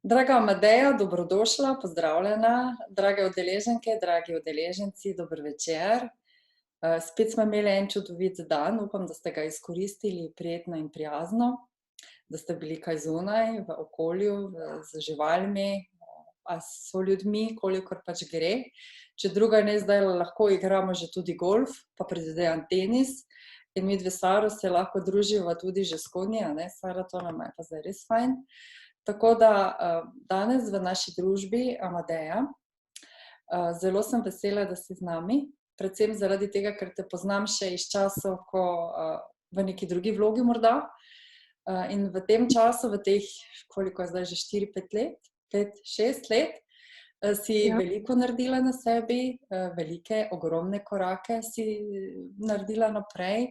Draga Amadeja, dobrodošla, pozdravljena, drage udeleženke, dragi udeleženci, dober večer. Spet smo imeli en čudovit dan, upam, da ste ga izkoristili prijetno in prijazno, da ste bili kaj zunaj, v okolju, z živalmi, a s soljudmi, kolikor pač gre. Če druga ne, zdaj lahko igramo že tudi golf, pa predvidevam tenis. In midve s Saro se lahko druživa tudi že s konji, a ne, Sara, to nam je pa zdaj res fajn. Tako da danes v naši družbi Amadeja, zelo sem vesela, da si z nami, predvsem zaradi tega, ker te poznam še iz časov, ko v neki drugi vlogi morda. In v tem času, v teh, koliko je zdaj že 4-5 let, 5-6 let, si veliko naredila na sebi, velike, ogromne korake si naredila naprej.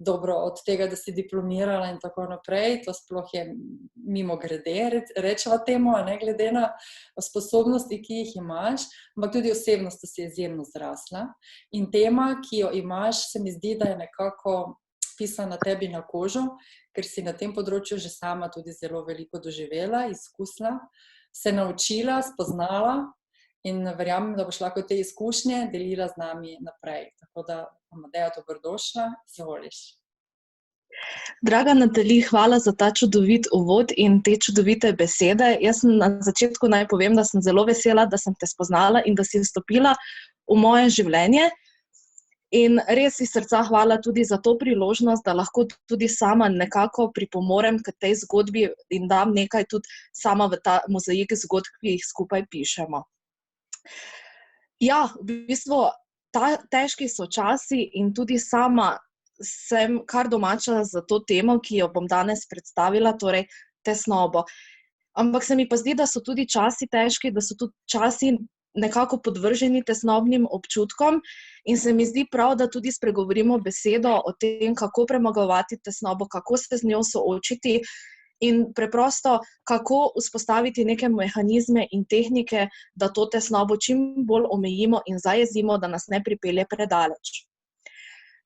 Dobro, od tega, da si diplomirala in tako naprej, to sploh je mimogrede, rečeva temu, ne, glede na sposobnosti, ki jih imaš, ampak tudi osebnost si izjemno zrasla. In tema, ki jo imaš, se mi zdi, da je nekako pisana tebi na kožo, ker si na tem področju že sama tudi zelo veliko doživela, izkusila, se naučila, spoznala in verjamem, da boš lahko te izkušnje delila z nami naprej. Tako da, Amadeja, dobrodošla, izvoliš. Draga Natali, hvala za ta čudovit uvod in te čudovite besede. Jaz na začetku naj povem, da sem zelo vesela, da sem te spoznala in da si vstopila v moje življenje. In res iz srca hvala tudi za to priložnost, da lahko tudi sama nekako pripomorem k tej zgodbi in dam nekaj tudi sama v ta mozaik zgodb, ki jih skupaj pišemo. Ja, v bistvu težki so časi in tudi sama sem kar domača za to temo, ki jo bom danes predstavila, torej tesnobo. Ampak se mi pa zdi, da so tudi časi težki, da so tudi časi nekako podvrženi tesnobnim občutkom in se mi zdi prav, da tudi spregovorimo besedo o tem, kako premagovati tesnobo, kako se z njo soočiti in preprosto, kako vzpostaviti neke mehanizme in tehnike, da to tesnobo čim bolj omejimo in zajezimo, da nas ne pripelje predaleč.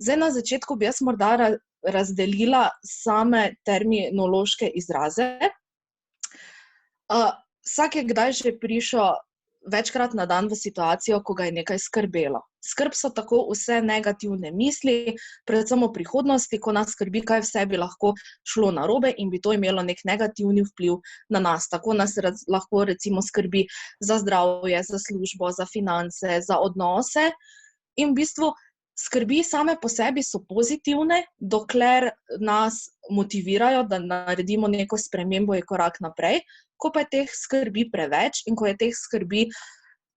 Zdaj na začetku bi jaz morda razdelila same terminološke izraze. Vsak je kdaj že prišel večkrat na dan v situacijo, ko ga je nekaj skrbelo. Skrb so tako vse negativne misli, predvsem o prihodnosti, ko nas skrbi, kaj vse bi lahko šlo narobe in bi to imelo nek negativni vpliv na nas. Tako nas lahko recimo skrbi za zdravje, za službo, za finance, za odnose. In v bistvu skrbi same po sebi so pozitivne, dokler nas motivirajo, da naredimo neko spremembo in korak naprej. Ko pa je teh skrbi preveč in ko je teh skrbi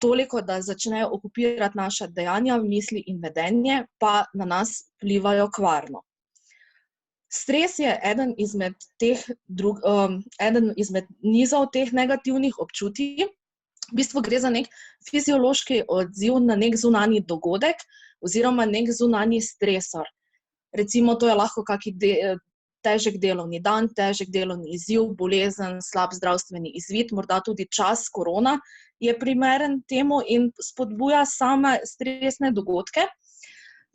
toliko, da začnejo okupirati naša dejanja, misli in vedenje, pa na nas vplivajo kvarno. Stres je eden izmed nizov teh negativnih občutij. V bistvu gre za nek fiziološki odziv na nek zunanji dogodek oziroma nek zunanji stresor. Recimo, to je lahko kaki težek delovni dan, težek delovni izziv, bolezen, slab zdravstveni izvid, morda tudi čas korona je primeren temu in spodbuja same stresne dogodke.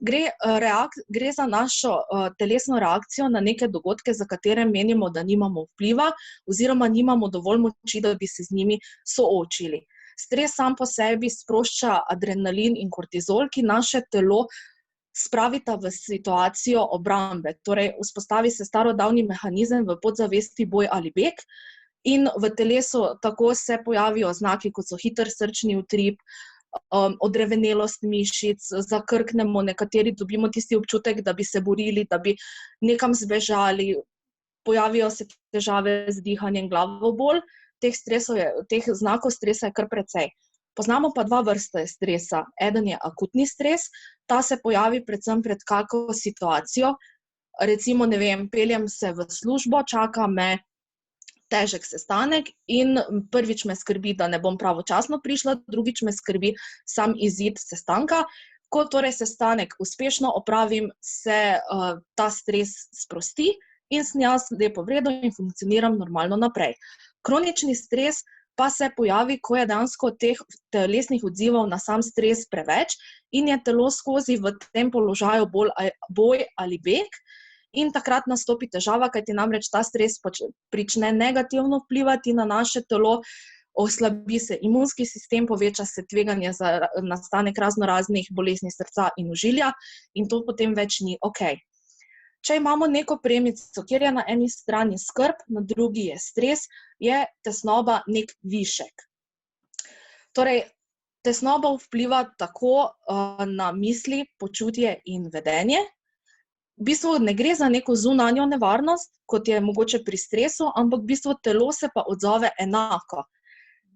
Gre za našo telesno reakcijo na neke dogodke, za katere menimo, da nimamo vpliva oziroma nimamo dovolj moči, da bi se z njimi soočili. Stres sam po sebi sprošča adrenalin in kortizol, ki naše telo spravita v situacijo obrambe. Torej, vzpostavi se starodavni mehanizem v podzavesti boj ali beg in v telesu tako se pojavijo znaki, kot so hiter srčni utrip, odrevenelost mišic, zakrknemo, nekateri dobimo tisti občutek, da bi se borili, da bi nekam zbežali, pojavijo se težave z dihanjem, glavobol. Teh znakov stresa je kar precej. Poznamo pa dva vrste stresa. Eden je akutni stres, ta se pojavi predvsem pred kako situacijo. Recimo, ne vem, peljem se v službo, čaka me težek sestanek in prvič me skrbi, da ne bom pravočasno prišla, drugič me skrbi sam izid sestanka. Ko torej sestanek uspešno opravim, se ta stres sprosti in sem jaz lepo v redu in funkcioniram normalno naprej. Kronični stres pa se pojavi, ko je dejansko teh telesnih odzivov na sam stres preveč in je telo skozi v tem položaju boj ali beg in takrat nastopi težava, kajti namreč ta stres prične negativno vplivati na naše telo, oslabi se imunski sistem, poveča se tveganje za nastanek raznoraznih bolezni srca in ožilja in to potem več ni okej. Če imamo neko premico, kjer je na eni strani skrb, na drugi je stres, je tesnoba nek višek. Torej, tesnoba vpliva tako na misli, počutje in vedenje. V bistvu ne gre za neko zunanjo nevarnost, kot je mogoče pri stresu, ampak v bistvu telo se pa odzove enako.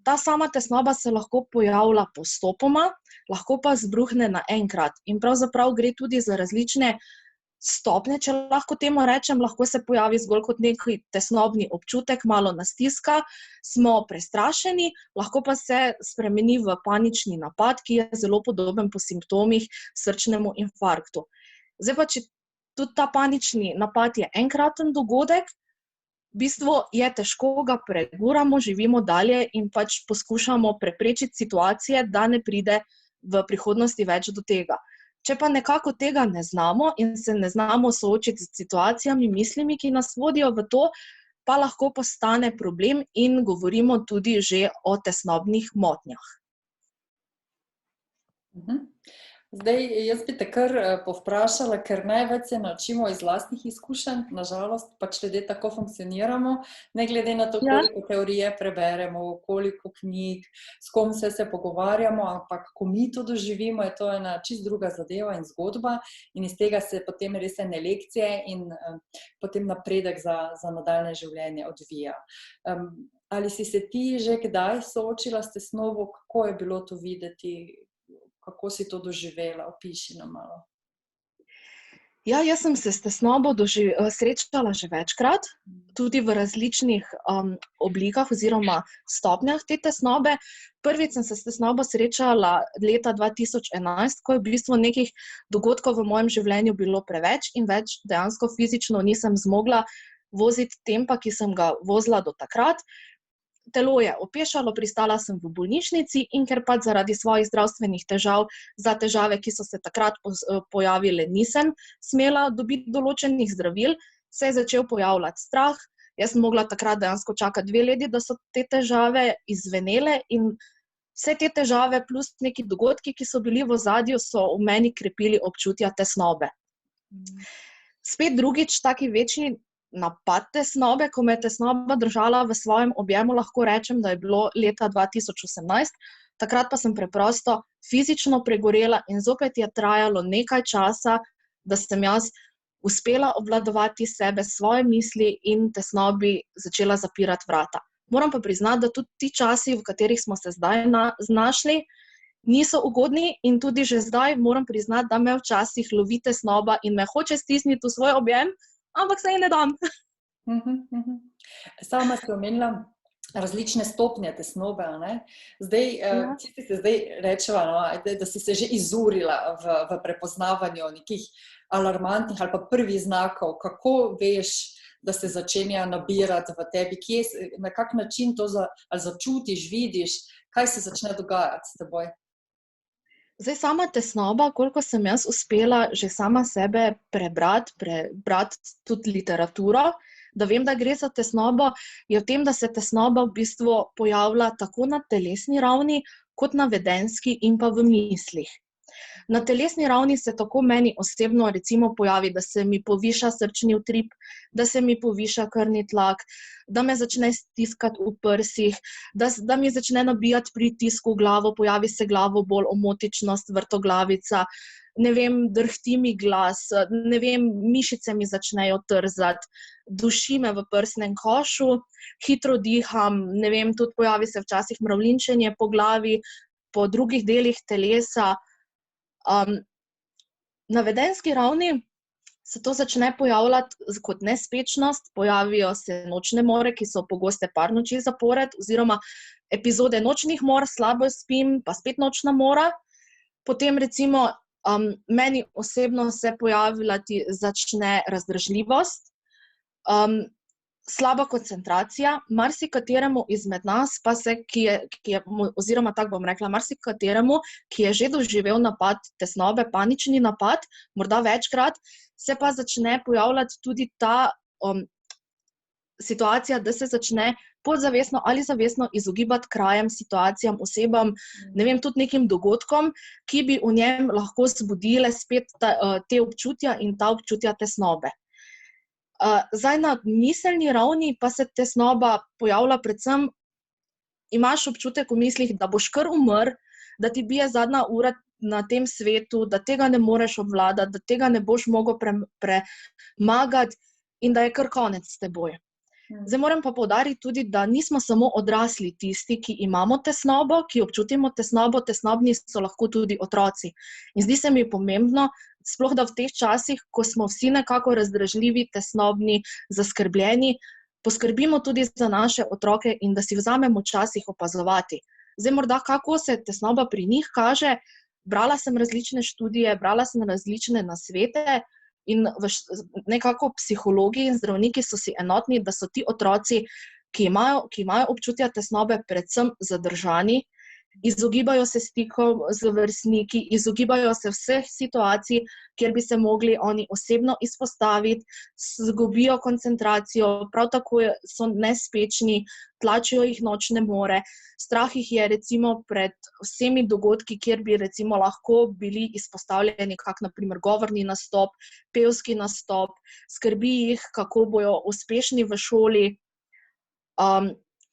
Ta sama tesnoba se lahko pojavlja postopoma, lahko pa zbruhne naenkrat. In pravzaprav gre tudi za različne stopnje, če lahko temu rečem, lahko se pojavi zgolj kot neki tesnobni občutek, malo nas stiska, smo prestrašeni, lahko pa se spremeni v panični napad, ki je zelo podoben po simptomih srčnemu infarktu. Zdaj pa, če tudi ta panični napad je enkraten dogodek, v bistvu je težko, ga preguramo, živimo dalje in pač poskušamo preprečiti situacije, da ne pride v prihodnosti več do tega. Če pa nekako tega ne znamo in se ne znamo soočiti s situacijami, mislimi, ki nas vodijo v to, pa lahko postane problem in govorimo tudi že o tesnobnih motnjah. Zdaj, jaz bi te kar povprašala, ker največ se naučimo iz lastnih izkušenj, nažalost, pač ljudje tako funkcioniramo, ne glede na to, koliko teorije preberemo, koliko knjig, s kom se pogovarjamo, ampak ko mi to doživimo, je to ena čisto druga zadeva in zgodba in iz tega se potem res ene lekcije in potem napredek za nadaljne življenje odvija. Ali si se ti že kdaj soočila s tesnobo, kako je bilo to videti? Kako si to doživela? Opiši nam malo. Ja, jaz sem se s tesnobo srečala že večkrat, tudi v različnih oblikah oziroma stopnjah te tesnobe. Prvič sem se s tesnobo srečala leta 2011, ko je v bistvu nekih dogodkov v mojem življenju bilo preveč in več dejansko fizično nisem zmogla voziti tempa, ki sem ga vozila do takrat. Telo je opešalo, pristala sem v bolnišnici in ker pač zaradi svojih zdravstvenih težav, za težave, ki so se takrat pojavile, nisem smela dobiti določenih zdravil, se je začel pojavljati strah. Jaz sem mogla takrat dejansko čakati 2 leti, da so te težave izzvenele in vse te težave plus neki dogodki, ki so bili v ozadju, so v meni krepili občutja tesnobe. Spet drugič, taki večji napad tesnobe, ko me je tesnoba držala v svojem objemu, lahko rečem, da je bilo leta 2018. Takrat pa sem preprosto fizično pregorela in zopet je trajalo nekaj časa, da sem jaz uspela obvladovati sebe, svoje misli in tesnobi začela zapirati vrata. Moram pa priznati, da tudi ti časi, v katerih smo se zdaj znašli, niso ugodni in tudi že zdaj moram priznati, da me včasih lovi tesnoba in me hoče stisniti v svoj objem, ampak se ji ne dam. Sama si omenila različne stopnje tesnobe, ne? Čisto se zdaj rečeva, da si se že izurila v prepoznavanju nekih alarmantnih ali pa prvih znakov, kako veš, da se začenja nabirati v tebi, na kak način to začutiš, vidiš, kaj se začne dogajati s teboj? Zdaj, sama tesnoba, koliko sem jaz uspela že sama sebe prebrati tudi literaturo, da vem, da gre za tesnobo, je v tem, da se tesnoba v bistvu pojavlja tako na telesni ravni, kot na vedenjski in pa v mislih. Na telesni ravni se tako meni osebno recimo pojavi, da se mi poviša srčni utrip, da se mi poviša krvni tlak, da me začne stiskati v prsih, da mi začne nabijati pritisk v glavo, pojavi se glavobol, omotičnost, vrtoglavica, ne vem, drhti mi glas, ne vem, mišice mi začnejo trzati, duši me v prsnem košu, hitro diham, ne vem, tudi pojavi se včasih mravljinčenje po glavi, po drugih delih telesa. Na vedenjski ravni se to začne pojavljati kot nespečnost, pojavijo se nočne more, ki so pogoste par noči zapored, oziroma epizode nočnih mor, slabo spim, pa spet nočna mora. Potem recimo meni osebno se pojavljati začne razdražljivost, slaba koncentracija, marsikateremu izmed nas, pa se, oziroma tako bom rekla, marsikateremu, ki je že doživel napad tesnobe, panični napad, morda večkrat, se pa začne pojavljati tudi ta situacija, da se začne podzavestno ali zavestno izogibati krajem, situacijam, osebam, ne vem, tudi nekim dogodkom, ki bi v njem lahko zbudile spet te občutja in ta občutja tesnobe. Zdaj na miselni ravni pa se tesnoba pojavlja predvsem, imaš občutek v mislih, da boš kar umrl, da ti bije zadnja ura na tem svetu, da tega ne moreš obvladati, da tega ne boš mogel premagati in da je kar konec s teboj. Zdaj moram pa poudariti tudi, da nismo samo odrasli tisti, ki imamo tesnobo, ki občutimo tesnobo, tesnobni so lahko tudi otroci. In zdi se mi pomembno, sploh da v teh časih, ko smo vsi nekako razdražljivi, tesnobni, zaskrbljeni, poskrbimo tudi za naše otroke in da si vzamemo čas jih opazovati. Zdaj morda kako se tesnoba pri njih kaže, brala sem različne študije, brala sem različne nasvete, in nekako psihologi in zdravniki so si enotni, da so ti otroci, ki imajo občutja tesnobe, predvsem zadržani, izogibajo se stikov z vrstniki, izogibajo se vseh situacij, kjer bi se mogli oni osebno izpostaviti, zgubijo koncentracijo, prav tako so nespečni, tlačijo jih nočne more, strah jih je recimo pred vsemi dogodki, kjer bi recimo lahko bili izpostavljeni, kak naprimer govorni nastop, pevski nastop, skrbi jih, kako bojo uspešni v šoli.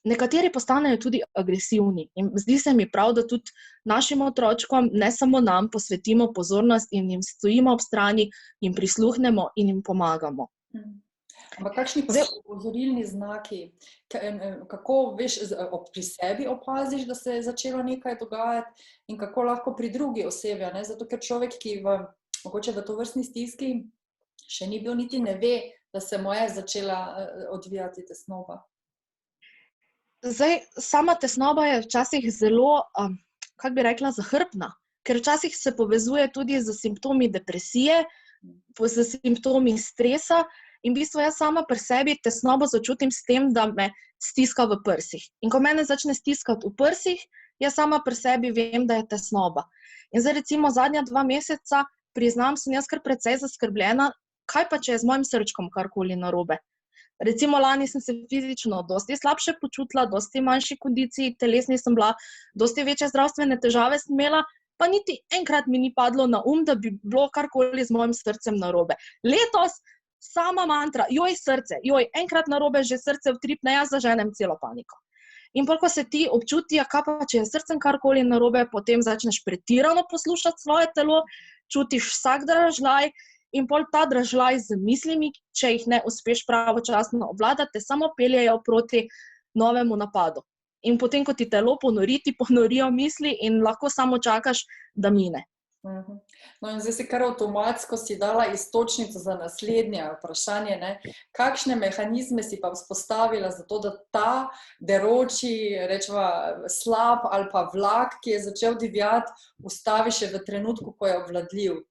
Nekateri postanejo tudi agresivni in zdi se mi prav, da tudi našim otročkom, ne samo nam, posvetimo pozornost in jim stojimo ob strani, jim prisluhnemo in jim pomagamo. Ampak kakšni pa so opozorilni znaki? Kako veš, pri sebi opaziš, da se je začelo nekaj dogajati in kako lahko pri drugi osebi, ne? Zato ker človek, ki mogoče v tovrstni stiski še ni bil, niti ne ve, da se mu je začela odvijati tesnoba. Zdaj, sama tesnoba je včasih zelo, kako bi rekla, zahrbtna, ker včasih se povezuje tudi z simptomi depresije, z simptomi stresa in v bistvu jaz sama pri sebi tesnobo začutim s tem, da me stiska v prsih. In ko mene začne stiskati v prsih, jaz sama pri sebi vem, da je tesnoba. In zdaj recimo zadnja 2 meseca, priznam, sem jaz kar precej zaskrbljena, kaj pa če je z mojim srčkom karkoli narobe. Recimo lani sem se fizično dosti slabše počutila, dosti manjši kondiciji, telesni sem bila, dosti večje zdravstvene težave sem imela, pa niti enkrat mi ni padlo na da bi bilo karkoli z mojim srcem narobe. Letos sama mantra, joj srce, joj, enkrat narobe, že srce utripne, jaz zaženem celo paniko. In ko se ti občutijo, kaj pa če je srcem karkoli narobe, potem začneš pretirano poslušati svoje telo, čutiš vsak dražljaj, in pol ta dražljaj z mislimi, če jih ne uspeš pravočasno obvladati, te samo peljejo proti novemu napadu. In potem, ko ti telo ponori, ti ponorijo misli in lahko samo čakaš, da mine. No in zdaj si kar avtomatsko si dala iztočnico za naslednje vprašanje, ne? Kakšne mehanizme si pa vzpostavila za to, da ta deroči, rečeva, slab ali pa vlak, ki je začel divjati, ustavi še v trenutku, ko je obvladljiv?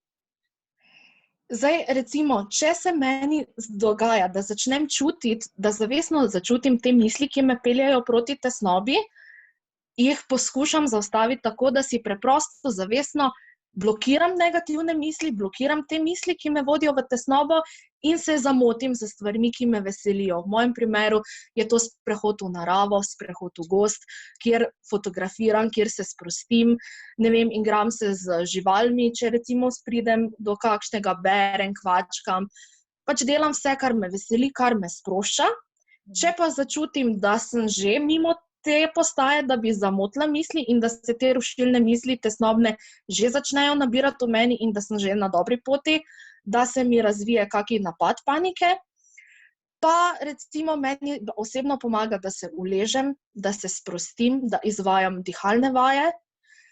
Zdaj, recimo, če se meni dogaja, da začnem čutiti, da zavestno začutim te misli, ki me peljejo proti tesnobi, jih poskušam zaustaviti tako, da si preprosto zavestno blokiram negativne misli, blokiram te misli, ki me vodijo v tesnobo in se zamotim za stvarmi, ki me veselijo. V mojem primeru je to sprehod v naravo, sprehod v gozd, kjer fotografiram, kjer se sprostim, ne vem, igram se z živalmi, če recimo pridem do kakšnega, berem, kvačkam. Pač delam vse, kar me veseli, kar me sprošča. Če pa začutim, da sem že mimo te postaje, da bi zamotila misli in da se te rušilne misli tesnobne že začnejo nabirati v meni in da sem že na dobri poti, da se mi razvije kaki napad panike, pa recimo meni osebno pomaga, da se uležem, da se sprostim, da izvajam dihalne vaje,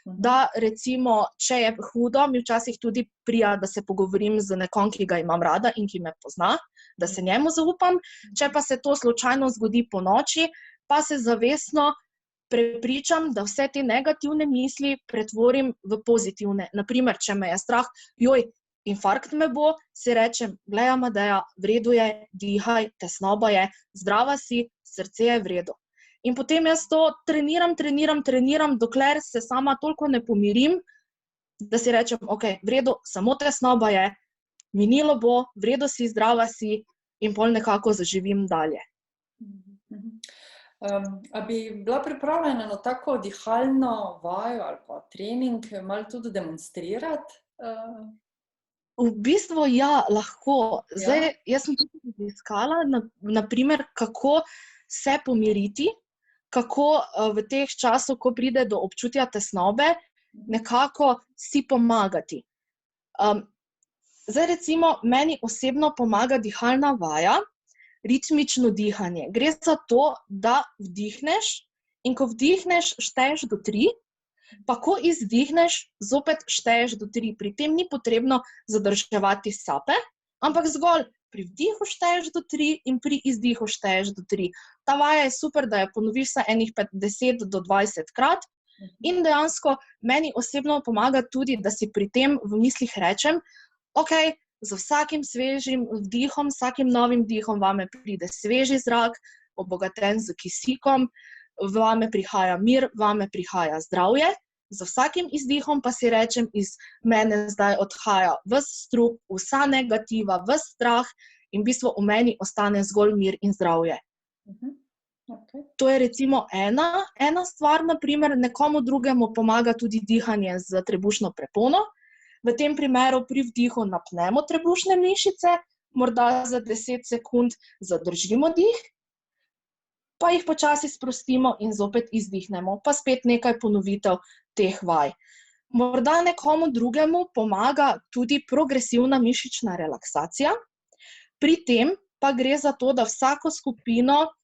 da recimo, če je hudo, mi včasih tudi prija, da se pogovorim z nekom, ki ga imam rada in ki me pozna, da se njemu zaupam, če pa se to slučajno zgodi po noči, pa se zavestno prepričam, da vse te negativne misli pretvorim v pozitivne. Naprimer, če me je strah, joj, infarkt me bo, si rečem, glej, Amadeja, v redu je, dihaj, tesnoba je, zdrava si, srce je v redu. In potem jaz to treniram, dokler se sama toliko ne pomirim, da si rečem, ok, v redu, samo tesnoba je, minilo bo, v redu si, zdrava si in pol nekako zaživim dalje. A bi bila pripravljena na tako dihalno vajo ali pa trening malo tudi demonstrirati? V bistvu ja, lahko. Zdaj, jaz sem tudi iskala, naprimer, kako se pomiriti, kako v teh časih, ko pride do občutja tesnobe, nekako si pomagati. Zdaj recimo, meni osebno pomaga dihalna vaja, ritmično dihanje. Gre za to, da vdihneš in ko vdihneš, šteješ do 3, pa ko izdihneš, zopet šteješ do 3. Pri tem ni potrebno zadrževati sape, ampak zgolj pri vdihu šteješ do 3 in pri izdihu šteješ do 3. Ta vaja je super, da jo ponoviš se enih 10 do 20 krat in dejansko meni osebno pomaga tudi, da si pri tem v mislih rečem, ok, z vsakim svežim vdihom, vsakim novim vdihom vame pride sveži zrak, obogaten z kisikom, vame prihaja mir, vame prihaja zdravje. Z vsakim izdihom pa si rečem, iz mene zdaj odhaja ves strup, vsa negativa, ves strah in v bistvu v meni ostane zgolj mir in zdravje. Okay. To je recimo ena stvar, naprimer, nekomu drugemu pomaga tudi dihanje z trebušno prepono. V tem primeru pri vdihu napnemo trebušne mišice, morda za 10 sekund zadržimo dih, pa jih počasi sprostimo in zopet izdihnemo, pa spet nekaj ponovitev teh vaj. Morda nekomu drugemu pomaga tudi progresivna mišična relaksacija, pri tem pa gre za to, da vsako skupino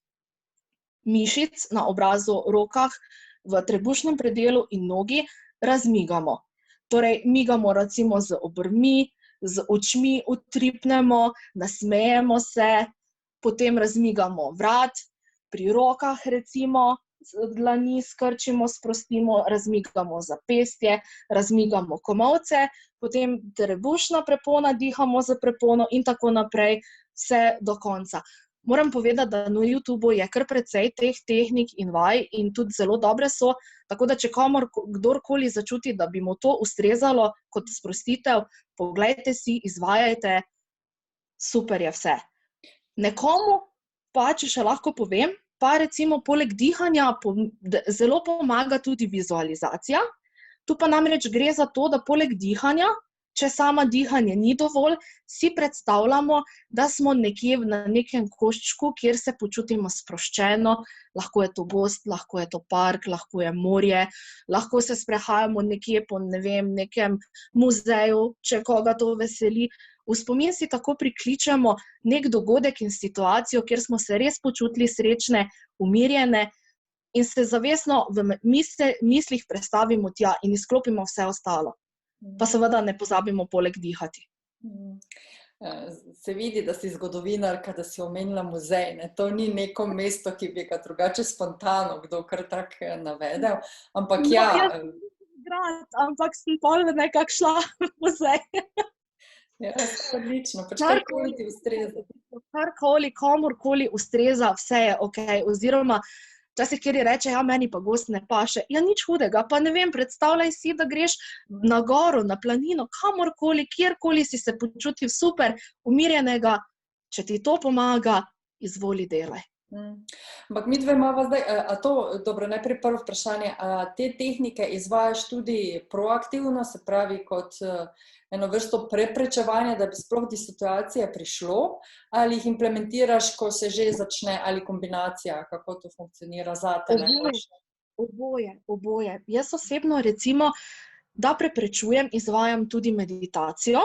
mišic na obrazu, rokah, v trebušnem predelu in nogi razmigamo. Torej, migamo recimo z obrvmi, z očmi utripnemo, nasmejemo se, potem razmigamo vrat, pri rokah recimo dlani skrčimo, sprostimo, razmigamo zapestje, razmigamo komolce, potem trebušna prepona, dihamo z prepono in tako naprej, vse do konca. Moram povedati, da na YouTubeu je kar precej teh tehnik in vaj in tudi zelo dobre so, tako da če kdorkoli začuti, da bi mu to ustrezalo kot sprostitev, poglejte si, izvajajte, super je vse. Nekomu pa, če še lahko povem, pa recimo poleg dihanja zelo pomaga tudi vizualizacija. Tu pa namreč gre za to, da poleg dihanja, če sama dihanje ni dovolj, si predstavljamo, da smo nekje na nekem koščku, kjer se počutimo sproščeno, lahko je to gozd, lahko je to park, lahko je morje, lahko se sprehajamo nekje po, nekem muzeju, če koga to veseli. V spomin si tako prikličemo nek dogodek in situacijo, kjer smo se res počutili srečne, umirjene in se zavestno v mislih prestavimo tja in izklopimo vse ostalo. Pa seveda ne pozabimo poleg dihati. Se vidi, da si zgodovinarka, da si omenila muzej. Ne? To ni neko mesto, ki bi ga drugače spontano kdo kar tak navedel. Ampak no, ja. Ampak sem pol nekako šla v muzej. Ja, odlično. Pač karkoli ti ustreza. Karkoli, komorkoli ustreza, vse je ok. Oziroma, včasih kjer reče, ja, meni pa gozd ne paše. Ja, nič hudega, pa ne vem, predstavljaj si, da greš na goro, na planino, kamorkoli, kjerkoli si se počutil super, umirjenega, če ti to pomaga, izvoli delaj. Ampak mi dve imava zdaj, dobro, najprej prvo vprašanje, te tehnike izvajaš tudi proaktivno, se pravi kot eno vrsto preprečevanja, da bi sploh do situacije prišlo, ali jih implementiraš, ko se že začne, ali kombinacija, kako to funkcionira zate? Oboje. Jaz osebno recimo, da preprečujem, izvajam tudi meditacijo.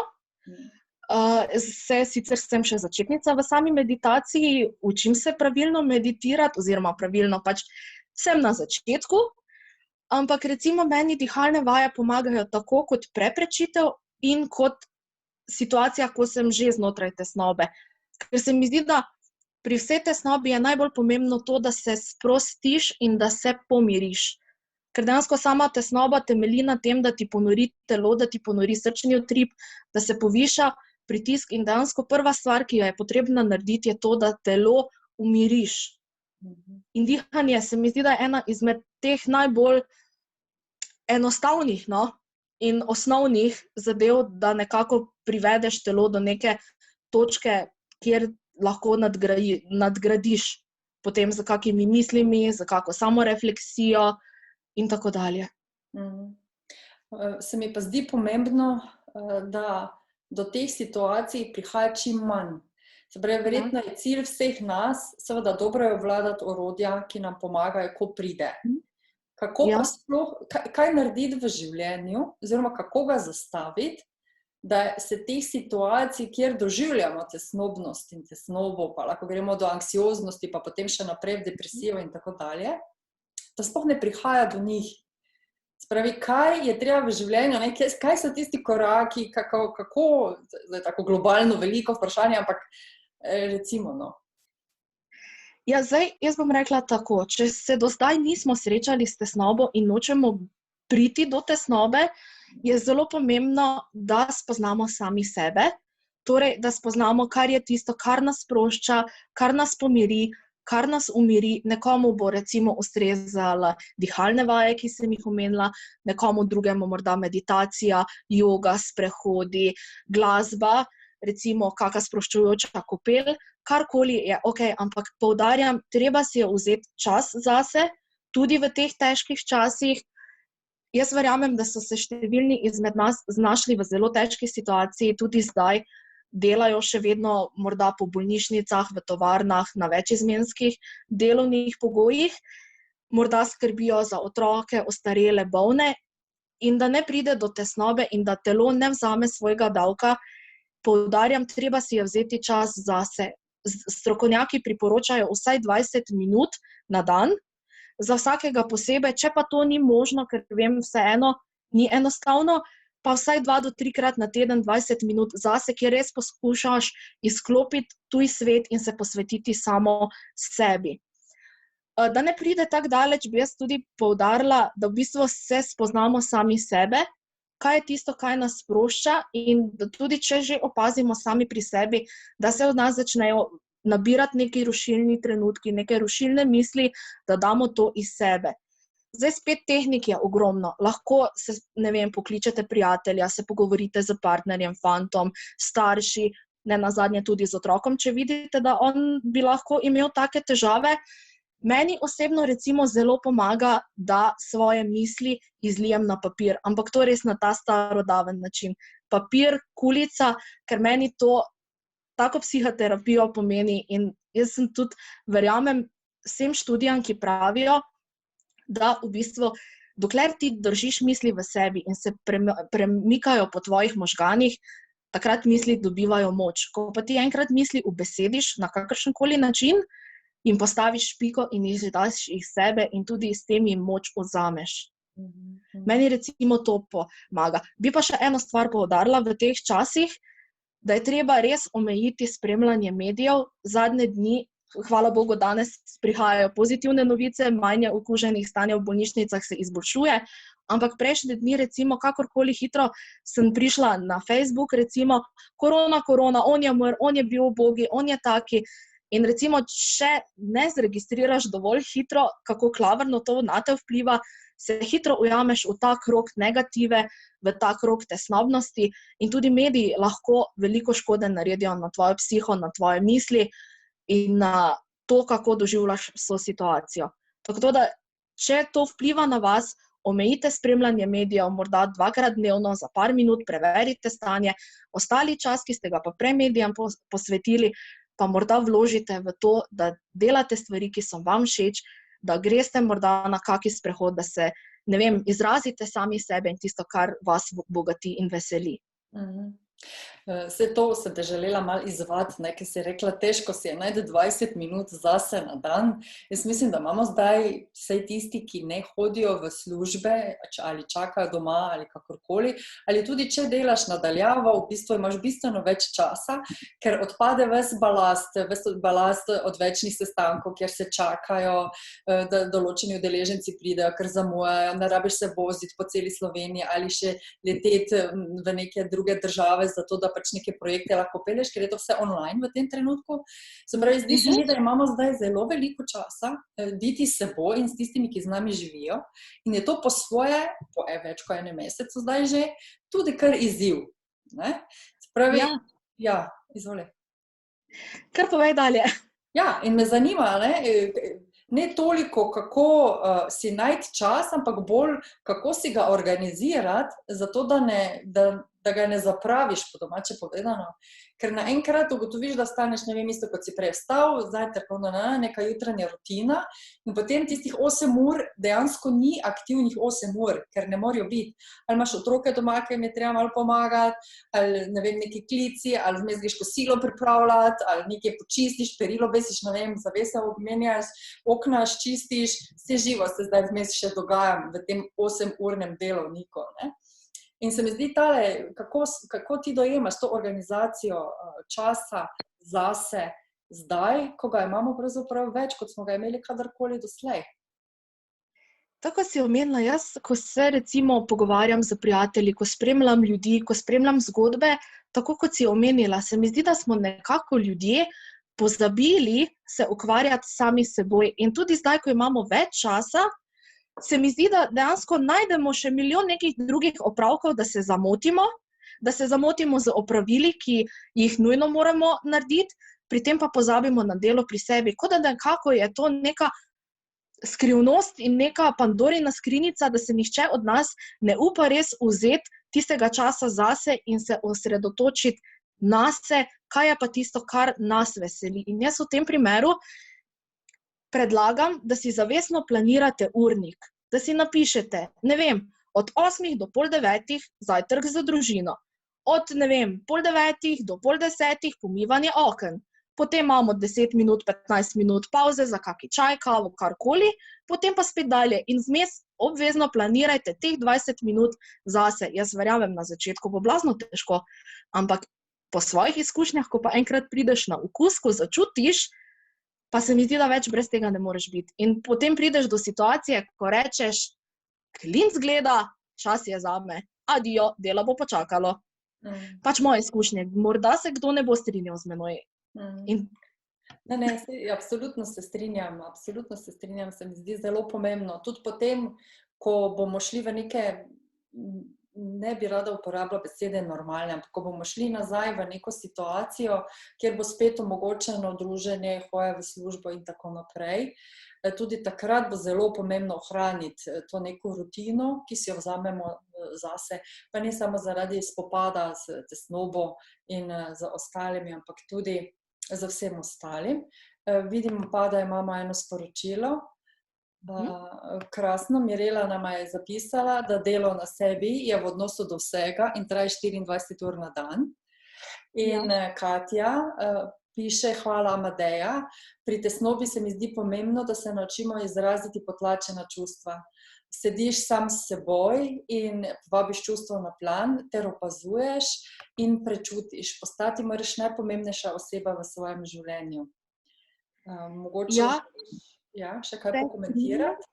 Sicer sem še začetnica v sami meditaciji, učim se pravilno meditirati, oziroma pravilno pač sem na začetku, ampak recimo meni dihalne vaje pomagajo tako kot preprečitev in kot situacija, ko sem že znotraj tesnobe. Ker se mi zdi, da pri vsej tesnobi je najbolj pomembno to, da se sprostiš in da se pomiriš. ker dejansko sama tesnoba temelji na tem, da ti ponori telo, da ti ponori srčni utrip, da se poviša pritisk in dejansko prva stvar, ki jo je potrebno narediti, je to, da telo umiriš. In dihanje se mi zdi, da je ena izmed teh najbolj enostavnih, in osnovnih zadev, da nekako privedeš telo do neke točke, kjer lahko nadgradiš potem z kakimi mislimi, z kako samorefleksijo in tako dalje. Se mi pa zdi pomembno, da do teh situacij prihaja čim manj. Se pravi, verjetno je cilj vseh nas, seveda dobro je obvladati orodja, ki nam pomagajo, ko pride. Kako pa sploh, kaj narediti v življenju, oziroma kako ga zastaviti, da se teh situacij, kjer doživljamo tesnobnost in tesnobo, pa lahko gremo do anksioznosti, pa potem še naprej v depresijo in tako dalje, da sploh ne prihaja do njih. Spravi, kaj je treba v življenju, kaj so tisti koraki, kako, zdaj tako globalno veliko vprašanje, ampak recimo, Ja, zdaj, jaz bom rekla tako, če se do zdaj nismo srečali s tesnobo in nočemo priti do tesnobe, je zelo pomembno, da spoznamo sami sebe, torej, da spoznamo, kar je tisto, kar nas sprošča, kar nas pomiri, kar nas umiri. Nekomu bo recimo ustrezala dihalne vaje, ki sem jih omenila, nekomu drugemu morda meditacija, joga, sprehodi, glasba, recimo kakšna sproščujoča kopel, karkoli je okej, ampak poudarjam, treba si je vzeti čas zase, tudi v teh težkih časih. Jaz verjamem, da so se številni izmed nas znašli v zelo težki situaciji, tudi zdaj delajo še vedno morda po bolnišnicah, v tovarnah, na večizmenskih delovnih pogojih, morda skrbijo za otroke, ostarele, bolne in da ne pride do tesnobe in da telo ne vzame svojega davka. Poudarjam, treba si je vzeti čas zase. Strokovnjaki priporočajo vsaj 20 minut na dan, za vsakega posebej, če pa to ni možno, ker vem, vseeno ni enostavno, pa vsaj 2 do 3 krat na teden 20 minut zase, kjer res poskušaš izklopiti tuj svet in se posvetiti samo sebi. Da ne pride tako daleč, bi jaz tudi poudarila, da v bistvu se spoznamo sami sebe, kaj je tisto, kaj nas sprošča in da tudi, če že opazimo sami pri sebi, da se od nas začnejo nabirati neki rušilni trenutki, neke rušilne misli, da damo to iz sebe. Zdaj spet tehnik je ogromno. Lahko se, pokličete prijatelja, se pogovorite z partnerjem, fantom, starši, nenazadnje tudi z otrokom, če vidite, da on bi lahko imel take težave. Meni osebno recimo zelo pomaga, da svoje misli izlijem na papir, ampak to res na ta starodaven način. Papir, kulica, ker meni to tako psihoterapijo pomeni in jaz sem tudi, verjamem vsem študijam, ki pravijo, da v bistvu, dokler ti držiš misli v sebi in se premikajo po tvojih možganih, takrat misli dobivajo moč. Ko pa ti enkrat misli ubesediš na kakršenkoli način in postaviš piko in izdaš iz sebe in tudi s tem jim moč vzameš. Meni recimo to pomaga. Bi pa še eno stvar poudarila v teh časih, da je treba res omejiti spremljanje medijev. Zadnje dni, hvala Bogu, danes prihajajo pozitivne novice, manj okuženih stanja v bolnišnicah se izboljšuje, ampak prejšnje dni recimo kakorkoli hitro sem prišla na Facebook, recimo korona, on je umrl, on je bil ubogi, on je taki. In recimo, če ne zregistriraš dovolj hitro, kako klavrno to nate vpliva, se hitro ujameš v ta krog negative, v ta krog tesnobnosti in tudi mediji lahko veliko škode naredijo na tvojo psiho, na tvoje misli in na to, kako doživljaš vso situacijo. Tako da, če to vpliva na vas, omejite spremljanje medijev, morda 2-krat dnevno, za par minut preverite stanje, ostali čas, ki ste ga pa prej medijem posvetili, pa morda vložite v to, da delate stvari, ki so vam všeč, da greste morda na kaki sprehod, da se, izrazite sami sebe in tisto, kar vas bogati in veseli. Vse to sem te želela malo izvati, ker si rekla, težko si je najti 20 minut zase na dan. Jaz mislim, da imamo zdaj vsej tisti, ki ne hodijo v službe ali čakajo doma ali kakorkoli, ali tudi če delaš nadaljavo, v bistvu imaš bistveno več časa, ker odpade ves balast odvečnih sestankov, kjer se čakajo, da določeni udeleženci pridejo, ker zamujajo, ne rabiš se voziti po celi Sloveniji ali še leteti v neke druge države, zato da pač neke projekte lahko pelješ, ker je to vse online v tem trenutku. Se pravi, zdi se mi, da imamo zdaj zelo veliko časa biti s seboj in s tistimi, ki z nami živijo, in je to po svoje, po več kot enem mesecu zdaj že, tudi kar izziv. Ne? Se pravi, ja, izvoli. Kar povej dalje. Ja, in me zanima, ne toliko, kako si najti čas, ampak bolj, kako si ga organizirati, zato da ga ne zapraviš, po domače povedano. Ker naenkrat ugotoviš, da staneš, ne vem, isto kot si prej vstal, zajtrk, neka jutranja rutina, in potem tistih 8 ur dejansko ni aktivnih 8 ur, ker ne morajo biti. Ali imaš otroke doma, ki jim je treba malo pomagati, ali ne vem, neki klici, ali vmes greš kosilo pripravljati, ali nekaj počistiš, perilo besiš, ne vem, zavese obmenjaš, okna čistiš, vse živo se zdaj vmes še dogaja v tem 8-urnem delovniku, ne. In se mi zdi tale, kako ti dojemaš to organizacijo časa zase zdaj, ko ga imamo pravzaprav več, kot smo ga imeli kadarkoli doslej. Tako si omenila, jaz, ko se recimo pogovarjam z prijatelji, ko spremljam ljudi, ko spremljam zgodbe, tako kot si omenila, se mi zdi, da smo nekako ljudje pozabili se ukvarjati sami s seboj. In tudi zdaj, ko imamo več časa, se mi zdi, da dejansko najdemo še milijon nekih drugih opravkov, da se zamotimo z opravili, ki jih nujno moramo narediti, pri tem pa pozabimo na delo pri sebi. Kot da nekako je to neka skrivnost in neka Pandorina skrinjica, da se nihče od nas ne upa res vzeti tistega časa zase in se osredotočiti nase, kaj je pa tisto, kar nas veseli. In jaz v tem primeru predlagam, da si zavestno planirate urnik, da si napišete, ne vem, od 8 do pol 9 zajtrk za družino, od, ne vem, pol 9 do pol 10 pomivanje oken, potem imamo 10 minut, 15 minut pauze za kaki čaj, kavo, karkoli, potem pa spet dalje in vmes obvezno planirajte teh 20 minut zase. Jaz verjamem, na začetku bo blazno težko, ampak po svojih izkušnjah, ko pa enkrat prideš na okus, ko začutiš, pa se mi zdi, da več brez tega ne moreš biti. In potem prideš do situacije, ko rečeš, klinc gleda, čas je zame, adijo, delo bo počakalo. Pač moje izkušnje, morda se kdo ne bo strinjal z menoj. Absolutno se strinjam, se mi zdi zelo pomembno. Tudi potem, ko bomo šli v neke, ne bi rada uporabila besede normalne, ampak ko bomo šli nazaj v neko situacijo, kjer bo spet omogočeno druženje, hoja v službo in tako naprej, tudi takrat bo zelo pomembno ohraniti to neko rutino, ki si jo vzamemo zase, pa ne samo zaradi spopada z tesnobo in z ostalimi, ampak tudi za vsem ostalim. Vidimo pa, da imamo eno sporočilo. Krasno, Mirela nama je zapisala, da delo na sebi je v odnosu do vsega in traja 24 ur na dan. In Katja piše, hvala Amadeja, pri tesnobi se mi zdi pomembno, da se naučimo izraziti potlačena čustva. Sediš sam s seboj in vabiš čustvo na plan, ter opazuješ in prečutiš. Postati moraš najpomembnejša oseba v svojem življenju. Mogoče še kaj pokomentirati?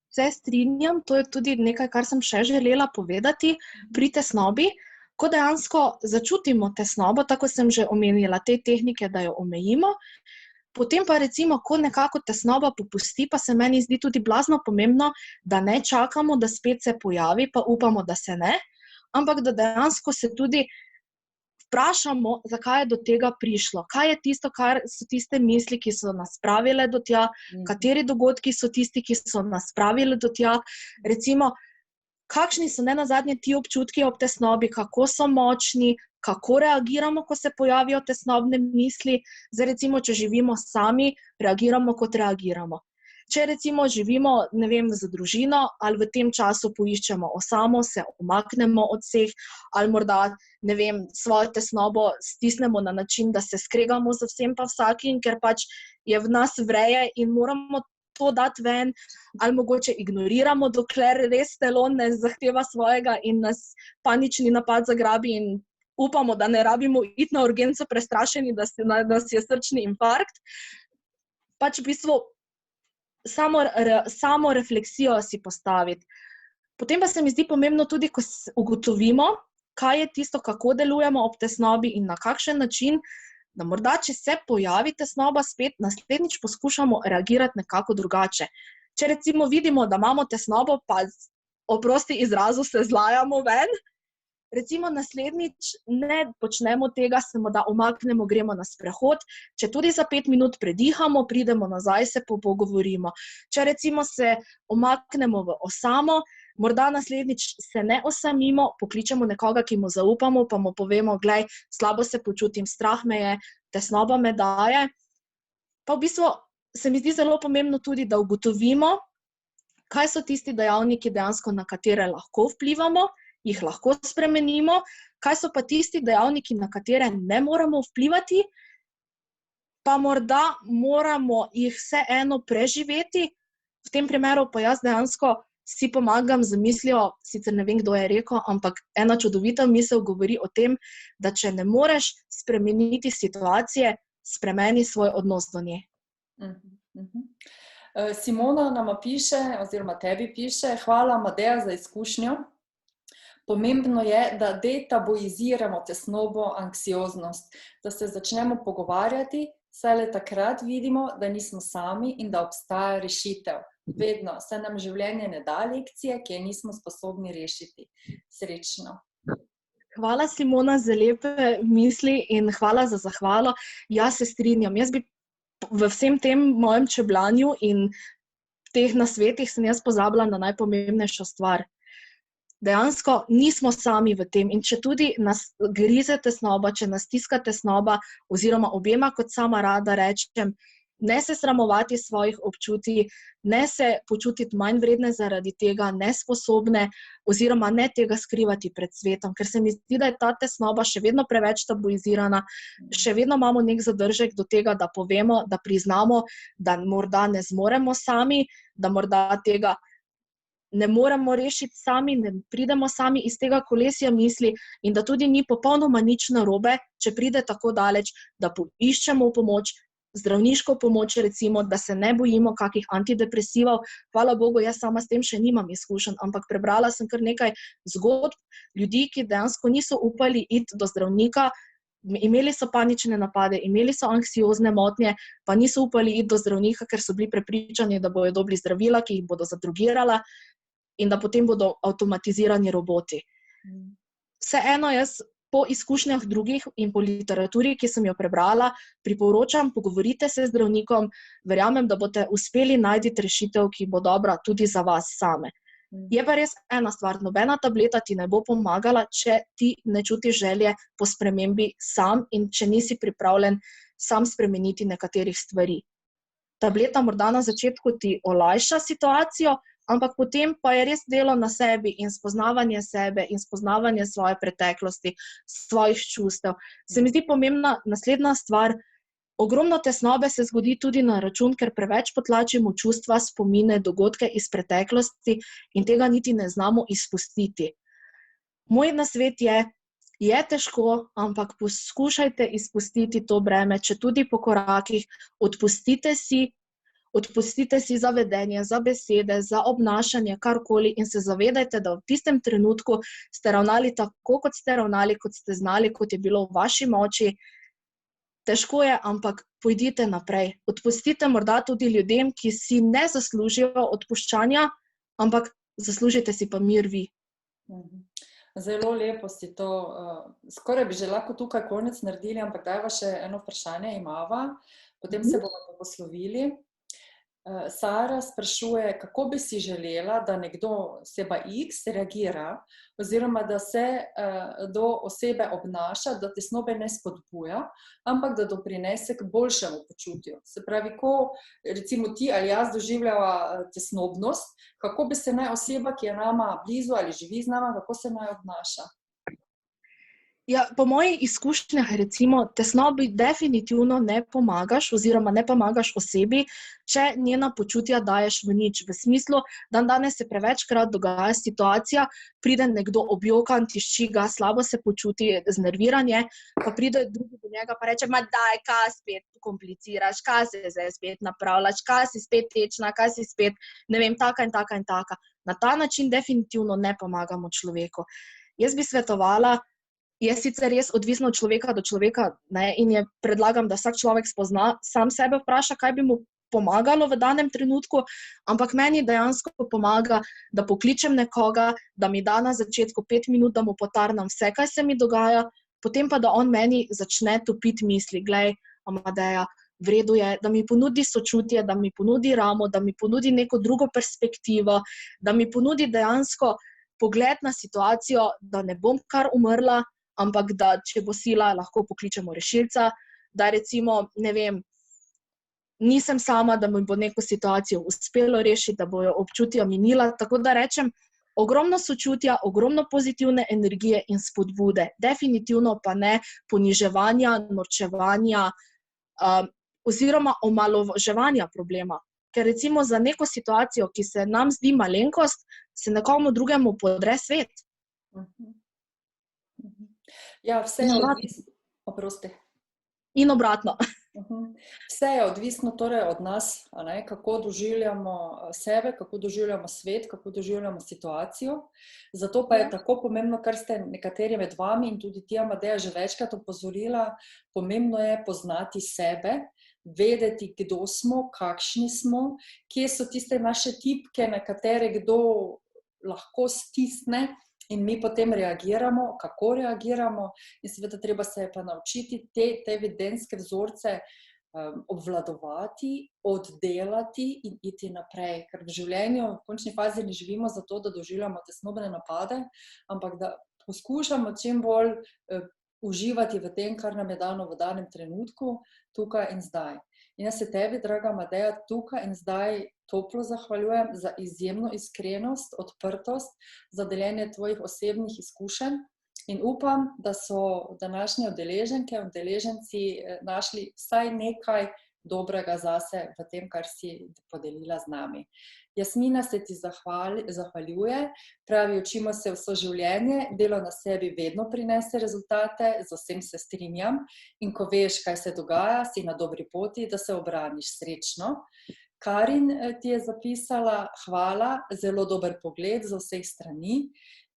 Se strinjam, to je tudi nekaj, kar sem še želela povedati pri tesnobi. Ko dejansko začutimo tesnobo, tako sem že omenila, te tehnike, da jo omejimo, potem pa recimo, ko nekako tesnoba popusti, pa se meni zdi tudi blazno pomembno, da ne čakamo, da spet se pojavi, pa upamo, da se ne, ampak da dejansko se tudi vprašamo, zakaj je do tega prišlo, kaj je tisto, kar so tiste misli, ki so nas spravile do tja, kateri dogodki so tisti, ki so nas spravili do tja, recimo, kakšni so nenazadnje ti občutki ob tesnobi, kako so močni, kako reagiramo, ko se pojavijo tesnobne misli, zdaj recimo, če živimo sami, reagiramo, kot reagiramo. Če recimo živimo, ne vem, z družino ali v tem času poiščemo osamo, se umaknemo od vseh ali morda, ne vem, svojo tesnobo stisnemo na način, da se skregamo z vsem pa vsakim, ker pač je v nas vreje in moramo to dati ven, ali mogoče ignoriramo, dokler res telo ne zahteva svojega in nas panični napad zagrabi in upamo, da ne rabimo iti na urgenco prestrašeni, da nas je srčni infarkt. Pač v bistvu samo refleksijo si postaviti. Potem pa se mi zdi pomembno tudi, ko ugotovimo, kaj je tisto, kako delujemo ob tesnobi in na kakšen način, da morda, če se pojavi tesnoba spet, naslednjič poskušamo reagirati nekako drugače. Če recimo vidimo, da imamo tesnobo, pa oprosti izrazu se zlajamo ven, recimo naslednjič ne počnemo tega, se morda umaknemo, gremo na sprehod, če tudi za 5 minut predihamo, pridemo nazaj, se pogovorimo. Če recimo se umaknemo v osamo, morda naslednjič se ne osamimo, pokličemo nekoga, ki mu zaupamo, pa mu povemo, glej, slabo se počutim, strah me je, tesnoba me daje. Pa v bistvu se mi zdi zelo pomembno tudi, da ugotovimo, kaj so tisti dejavniki dejansko, na katere lahko vplivamo, jih lahko spremenimo, kaj so pa tisti dejavniki, na katere ne moramo vplivati, pa morda moramo jih vseeno preživeti. V tem primeru pa jaz dejansko si pomagam z mislijo, sicer ne vem, kdo je rekel, ampak ena čudovita misel govori o tem, da če ne moreš spremeniti situacije, spremeni svoj odnos do nje. Simona nama piše, oziroma tebi piše, hvala Mateja za izkušnjo. Pomembno je, da detabuiziramo tesnobo, anksioznost, da se začnemo pogovarjati, saj le takrat vidimo, da nismo sami in da obstaja rešitev. Vedno se nam življenje ne da lekcije, ki je nismo sposobni rešiti. Srečno. Hvala, Simona, za lepe misli in hvala za zahvalo. Jaz se strinjam. Jaz bi v vsem tem mojem čebljanju in teh nasvetih sem jaz pozabila na najpomembnejšo stvar. Dejansko nismo sami v tem in če tudi nas grize tesnoba, če nas stiska tesnoba, oziroma objema, kot sama rada rečem, ne se sramovati svojih občutij, ne se počutiti manj vredne zaradi tega, nesposobne oziroma ne tega skrivati pred svetom, ker se mi zdi, da je ta tesnoba še vedno preveč tabuizirana, še vedno imamo nek zadržek do tega, da povemo, da priznamo, da morda ne zmoremo sami, da morda tega ne moremo rešiti sami, ne pridemo sami iz tega kolesja misli in da tudi ni popolnoma nič narobe, če pride tako daleč, da poiščemo pomoč, zdravniško pomoč recimo, da se ne bojimo kakih antidepresivov. Hvala Bogu, jaz sama s tem še nimam izkušenj, ampak prebrala sem kar nekaj zgodb ljudi, ki dejansko niso upali iti do zdravnika, imeli so panične napade, imeli so anksiozne motnje, pa niso upali iti do zdravnika, ker so bili prepričani, da bodo dobili zdravila, ki jih bodo zadrogirala in da potem bodo avtomatizirani roboti. Vseeno jaz po izkušnjah drugih in po literaturi, ki sem jo prebrala, priporočam, pogovorite se z zdravnikom, verjamem, da boste uspeli najti rešitev, ki bo dobra tudi za vas same. Je pa res ena stvar, nobena tableta ti ne bo pomagala, če ti ne čutiš želje po spremembi sam in če nisi pripravljen sam spremeniti nekaterih stvari. Tableta morda na začetku ti olajša situacijo, ampak potem pa je res delo na sebi in spoznavanje sebe in spoznavanje svoje preteklosti, svojih čustev. Se mi zdi pomembna naslednja stvar, ogromno tesnobe se zgodi tudi na račun, ker preveč potlačimo čustva, spomine, dogodke iz preteklosti in tega niti ne znamo izpustiti. Moj nasvet je težko, ampak poskušajte izpustiti to breme, če tudi po korakih, odpustite si za vedenje, za besede, za obnašanje, karkoli in se zavedajte, da v tistem trenutku ste ravnali tako, kot ste ravnali, kot ste znali, kot je bilo v vaši moči. Težko je, ampak pojdite naprej. Odpustite morda tudi ljudem, ki si ne zaslužijo odpuščanja, ampak zaslužite si pa mir vi. Zelo lepo si to, skoraj bi že lahko tukaj konec naredili, ampak dajva še eno vprašanje imava, potem se bomo poslovili. Sara sprašuje, kako bi si želela, da nekdo, oseba X, reagira, oziroma da se do osebe obnaša, da tesnobe ne spodbuja, ampak da doprinese k boljšemu počutju. Se pravi, ko recimo ti ali jaz doživljava tesnobnost, kako bi se naj oseba, ki je nama blizu ali živi z nama, kako se naj obnaša? Ja, po mojih izkušnjah, recimo, tesnobi definitivno ne pomagaš oziroma ne pomagaš osebi, če njena počutja daješ v nič. V smislu, danes se prevečkrat dogaja situacija, pride nekdo objokan, tiščiga, slabo se počuti, znerviranje, pa pride drugi do njega pa reče, daj, kaj spet kompliciraš, kaj se zdaj spet napravljaš, kaj si spet tečna, kaj si spet, ne vem, taka in taka in taka. Na ta način definitivno ne pomagamo človeku. Jaz bi svetovala, je sicer res odvisno od človeka do človeka, ne, in predlagam, da vsak človek spozna, sam sebe vpraša, kaj bi mu pomagalo v danem trenutku, ampak meni dejansko pomaga, da pokličem nekoga, da mi da na začetku 5 minut, da mu potarnam vse, kaj se mi dogaja, potem pa, da on meni začne topiti misli, glej, Amadeja, v redu je, da mi ponudi sočutje, da mi ponudi ramo, da mi ponudi neko drugo perspektivo, da mi ponudi dejansko pogled na situacijo, da ne bom kar umrla, ampak da, če bo sila, lahko pokličemo rešilca, da recimo, ne vem, nisem sama, da mi bo neko situacijo uspelo rešiti, da bojo občutja minila, tako da rečem, ogromno sočutja, ogromno pozitivne energije in spodbude, definitivno pa ne poniževanja, norčevanja, oziroma omalovaževanja problema. Ker recimo za neko situacijo, ki se nam zdi malenkost, se nekomu drugemu podre svet. Ja, vse je odvisno, oprosti. In obratno. Vse je odvisno torej od nas, kako doživljamo sebe, kako doživljamo svet, kako doživljamo situacijo. Zato pa je tako pomembno, kar ste nekateri med vami in tudi ti, Amadeja, že večkrat opozorila, pomembno je poznati sebe, vedeti, kdo smo, kakšni smo, kje so tiste naše tipke, na katere kdo lahko stisne, in mi potem reagiramo, kako reagiramo, in seveda treba se pa naučiti te evidenske vzorce obvladovati, oddelati in iti naprej. Ker v življenju v končni fazi ne živimo zato, da doživljamo tesnobne napade, ampak da poskušamo čim bolj uživati v tem, kar nam je dano v danem trenutku, tukaj in zdaj. In jaz se tebi, draga Amadeja, tukaj in zdaj toplo zahvaljujem za izjemno iskrenost, odprtost, za deljenje tvojih osebnih izkušenj in upam, da so današnje udeleženke, udeleženci našli vsaj nekaj dobrega zase v tem, kar si podelila z nami. Jasmina se ti zahvaljuje, pravi, učimo se vso življenje, delo na sebi vedno prinese rezultate, z vsem se strinjam in ko veš, kaj se dogaja, si na dobri poti, da se obraniš srečno. Karin ti je zapisala, hvala, zelo dober pogled z vseh strani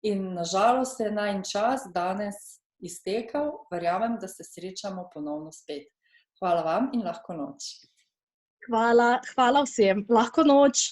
in nažalost je najin čas danes iztekal, verjamem, da se srečamo ponovno spet. Hvala vam in lahko noč. Hvala vsem, lahko noč.